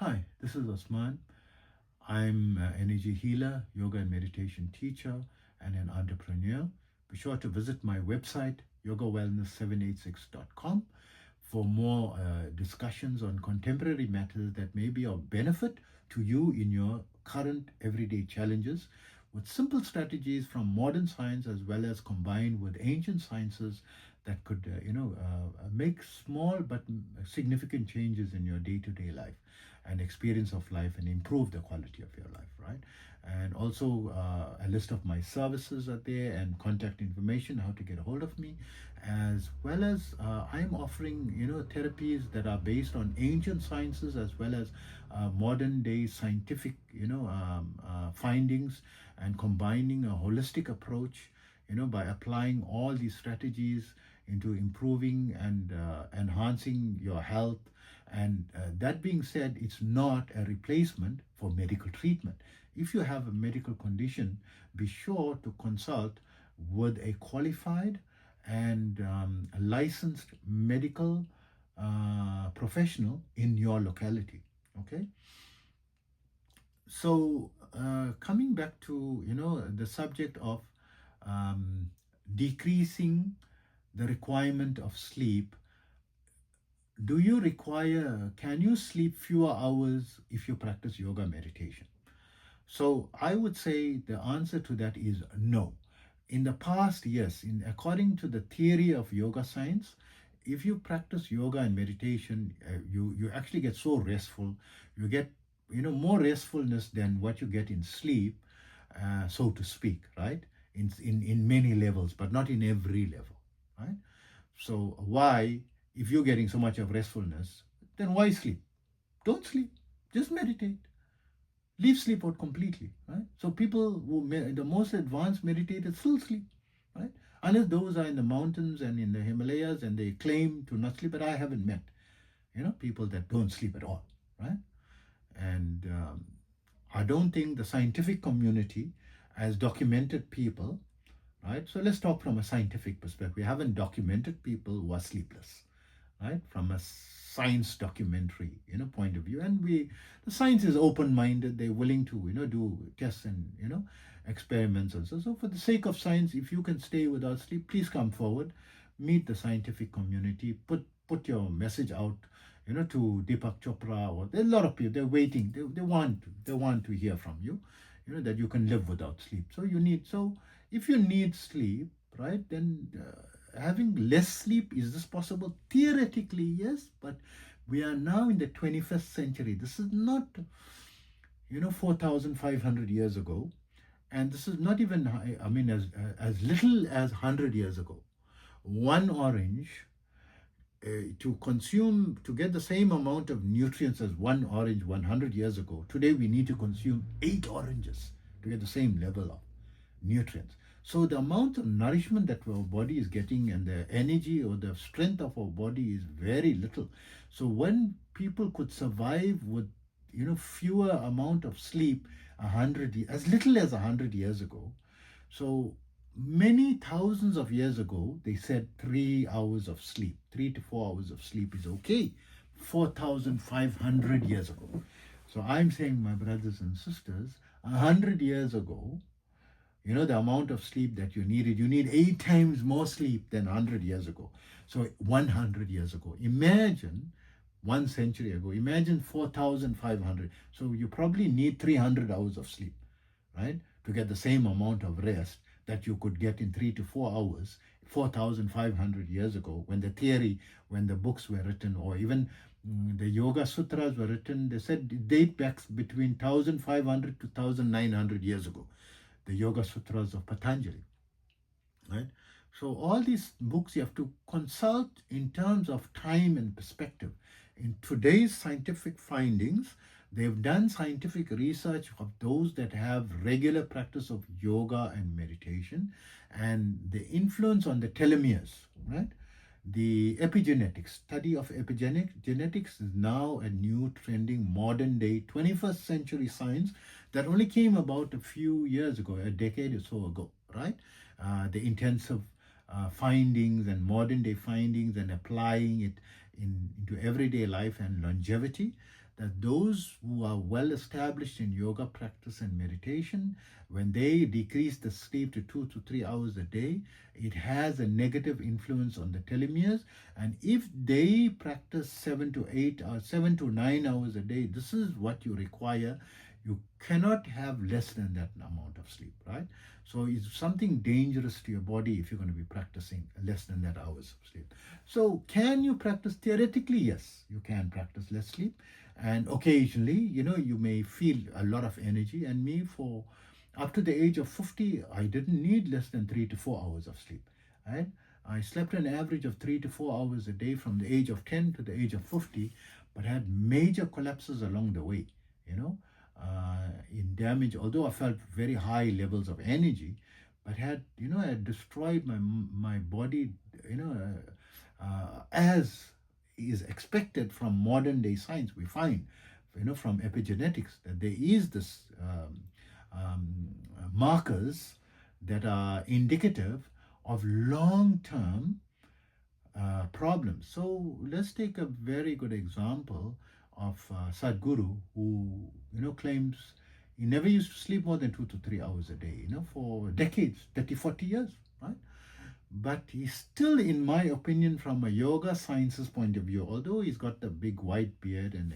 Hi, this is Osman. I'm an energy healer, yoga and meditation teacher, and an entrepreneur. Be sure to visit my website, yogawellness786.com, for more discussions on contemporary matters that may be of benefit to you in your current everyday challenges, with simple strategies from modern science as well as combined with ancient sciences that could, make small but significant changes in your day-to-day life and experience of life and improve the quality of your life, right? And also a list of my services are there and contact information, how to get a hold of me, as well as I'm offering, therapies that are based on ancient sciences as well as modern day scientific, findings, and combining a holistic approach, by applying all these strategies into improving and enhancing your health. And that being said, it's not a replacement for medical treatment. If you have a medical condition, be sure to consult with a qualified and a licensed medical professional in your locality. Okay. So coming back to the subject of um, decreasing the requirement of sleep, can you sleep fewer hours if you practice yoga meditation? So I would say the answer to that is no. In the past, yes, according to the theory of yoga science, if you practice yoga and meditation, you actually get so restful. You get more restfulness than what you get in sleep, so to speak, right? In many levels, but not in every level, right? So why, if you're getting so much of restfulness, then why sleep? Don't sleep. Just meditate. Leave sleep out completely, right? So people the most advanced meditators still sleep, right? Unless those are in the mountains and in the Himalayas and they claim to not sleep, but I haven't met, people that don't sleep at all, right? And I don't think the scientific community has documented people, right? So let's talk from a scientific perspective. We haven't documented people who are sleepless, right? From a science documentary, point of view. And the science is open-minded. They're willing to, do tests and, experiments and so. So for the sake of science, if you can stay without sleep, please come forward, meet the scientific community, put your message out, to Deepak Chopra, or there are a lot of people. They're waiting. They want to hear from you, that you can live without sleep. So if you need sleep, right, then having less sleep, is this possible? Theoretically, yes, but we are now in the 21st century. This is not 4,500 years ago, and this is not even, I mean, as little as 100 years ago. One orange, to get the same amount of nutrients as one orange 100 years ago, today we need to consume 8 oranges to get the same level of nutrients. So the amount of nourishment that our body is getting and the energy or the strength of our body is very little. So when people could survive with fewer amount of sleep, as little as 100 years ago, so many thousands of years ago, they said 3 hours of sleep, 3 to 4 hours of sleep is okay. 4,500 years ago. So I'm saying, my brothers and sisters, 100 years ago, the amount of sleep that you need 8 times more sleep than 100 years ago. So 100 years ago, imagine 1 century ago, imagine 4,500. So you probably need 300 hours of sleep, right, to get the same amount of rest that you could get in 3 to 4 hours 4,500 years ago, when the books were written, or even the Yoga Sutras were written. They said it date back between 1,500 to 1,900 years ago, the Yoga Sutras of Patanjali, right? So all these books you have to consult in terms of time and perspective. In today's scientific findings, they've done scientific research of those that have regular practice of yoga and meditation, and the influence on the telomeres, right? The epigenetics, study of epigenetics is now a new trending modern day 21st century science that only came about a few years ago, a decade or so ago, right? The intensive findings and modern day findings and applying it into everyday life and longevity. that those who are well established in yoga practice and meditation, when they decrease the sleep to 2 to 3 hours a day, it has a negative influence on the telomeres. And if they practice 7 to 8 or 7 to 9 hours a day, this is what you require. You cannot have less than that amount of sleep, right? So it's something dangerous to your body if you're going to be practicing less than that hours of sleep. So can you practice? Theoretically, yes, you can practice less sleep. And occasionally, you may feel a lot of energy. And me, for up to the age of 50, I didn't need less than 3 to 4 hours of sleep, right? I slept an average of 3 to 4 hours a day from the age of 10 to the age of 50, but had major collapses along the way, you know, in damage, although I felt very high levels of energy, but had destroyed my body, as is expected from modern day science. We find, from epigenetics, that there is this markers that are indicative of long-term problems. So let's take a very good example of Sadhguru, who claims he never used to sleep more than 2 to 3 hours a day, for decades, 30, 40 years, right? But he's still, in my opinion, from a yoga sciences point of view, although he's got the big white beard and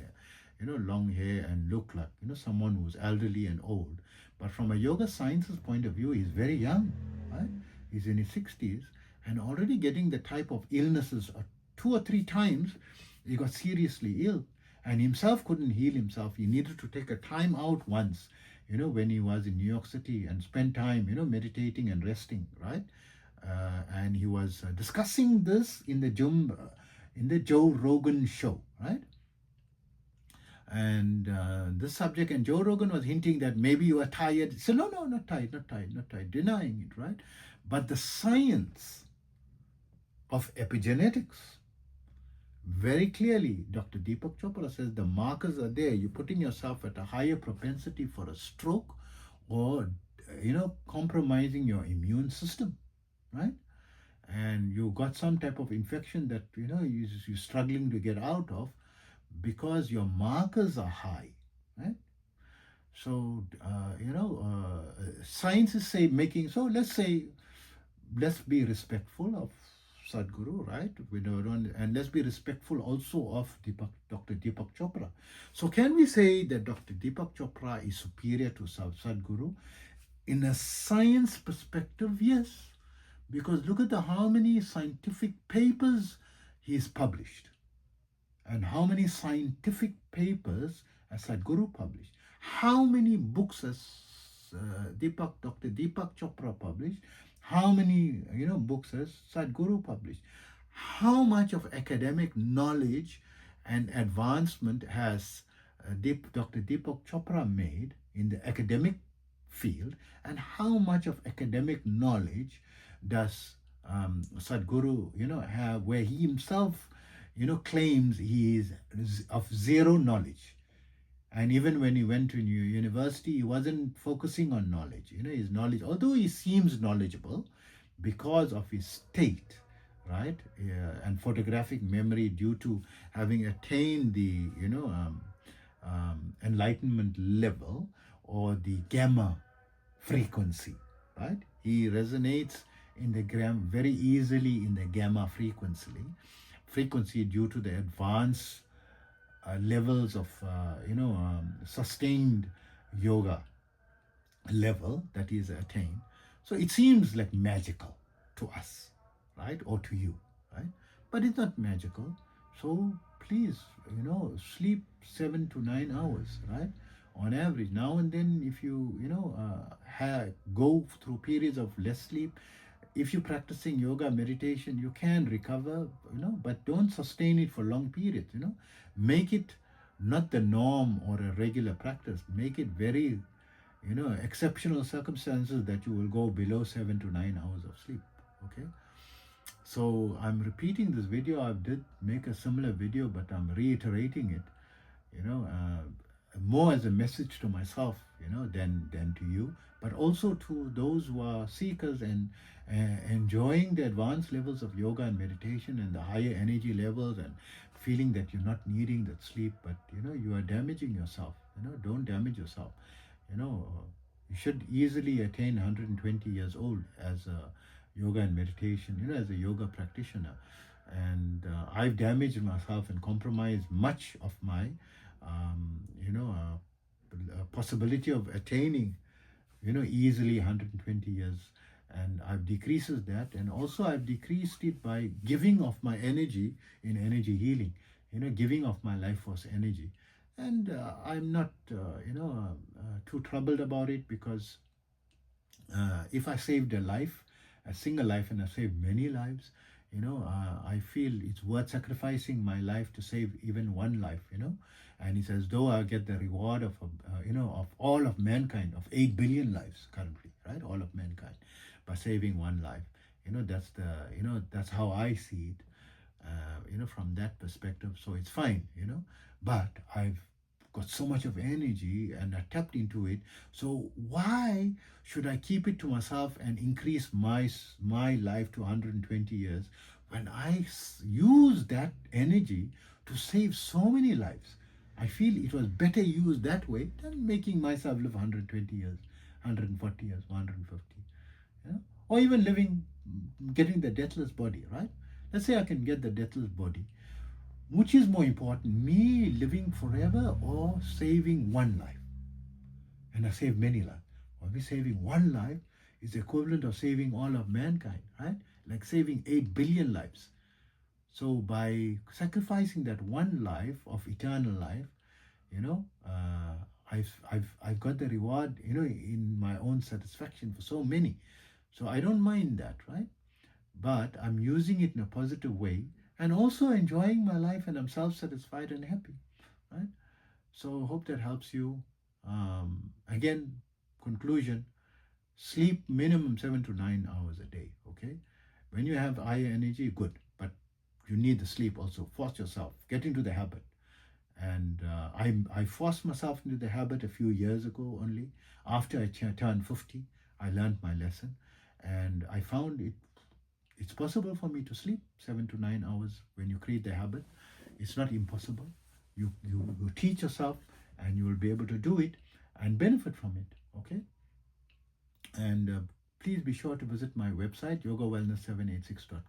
long hair and look like someone who's elderly and old, but from a yoga sciences point of view, he's very young, right? He's in his 60s and already getting the type of illnesses. 2 or 3 times he got seriously ill and himself couldn't heal himself. He needed to take a time out once, when he was in New York City, and spend time, meditating and resting, right? And he was discussing this in the Joe Rogan show, right? And this subject, and Joe Rogan was hinting that maybe you are tired. He said, no, not tired, denying it, right? But the science of epigenetics, very clearly, Dr. Deepak Chopra says the markers are there. You're putting yourself at a higher propensity for a stroke, or, compromising your immune system, right? And you got some type of infection that, you're struggling to get out of because your markers are high, right? So, science is let's be respectful of Sadhguru, right? And let's be respectful also of Dr. Deepak Chopra. So can we say that Dr. Deepak Chopra is superior to Sadhguru? In a science perspective, yes. Because look at how many scientific papers he's published, and how many scientific papers has Sadhguru published. How many books has Dr. Deepak Chopra published? How many books has Sadhguru published? How much of academic knowledge and advancement has Dr. Deepak Chopra made in the academic field, and how much of academic knowledge does Sadhguru have, where he himself claims he is of zero knowledge? And even when he went to university, he wasn't focusing on knowledge. His knowledge, although he seems knowledgeable because of his state, right, and photographic memory, due to having attained the enlightenment level, or the gamma frequency, right? He resonates in the very easily in the gamma frequency due to the advanced levels of sustained yoga level that is attained. So it seems like magical to us, right, or to you, right? But it's not magical. So please, sleep 7 to 9 hours, right, on average. Now and then, if you go through periods of less sleep, if you're practicing yoga meditation, you can recover, but don't sustain it for long periods. Make it not the norm or a regular practice. Make it very exceptional circumstances that you will go below 7 to 9 hours of sleep. Okay, so I'm repeating this video. I did make a similar video, but I'm reiterating it, more as a message to myself, than to you, but also to those who are seekers and enjoying the advanced levels of yoga and meditation and the higher energy levels, and feeling that you're not needing that sleep, but you are damaging yourself. Don't damage yourself. you know you should easily attain 120 years old as a yoga and meditation, as a yoga practitioner. And I've damaged myself and compromised much of my um, you know possibility of attaining easily 120 years. And I've decreases that, and also I've decreased it by giving of my energy in energy healing, giving of my life force energy. And I'm not too troubled about it, because if I saved a life, a single life, and I saved many lives, I feel it's worth sacrificing my life to save even one life. And it's as though I get the reward of of all of mankind, of 8 billion lives currently, right? All of mankind, by saving one life. That's how I see it. From that perspective, so it's fine. But I've got so much of energy and I tapped into it. So why should I keep it to myself and increase my life to 120 years when I use that energy to save so many lives? I feel it was better used that way than making myself live 120 years, 140 years, 150, or even getting the deathless body, right? Let's say I can get the deathless body. Which is more important, me living forever or saving one life? And I save many lives. Or me saving one life is equivalent of saving all of mankind, right? Like saving 8 billion lives. So by sacrificing that one life of eternal life, I've got the reward, in my own satisfaction for so many. So I don't mind that, right? But I'm using it in a positive way and also enjoying my life, and I'm self-satisfied and happy, right? So hope that helps you. Again, conclusion: sleep minimum 7 to 9 hours a day. Okay, when you have high energy, good, but you need the sleep also. Force yourself, get into the habit. And I forced myself into the habit a few years ago only. After I turned 50, I learned my lesson, and I found it's possible for me to sleep 7 to 9 hours when you create the habit. It's not impossible. You teach yourself, and you will be able to do it and benefit from it. Okay. And please be sure to visit my website, yogawellness786.com.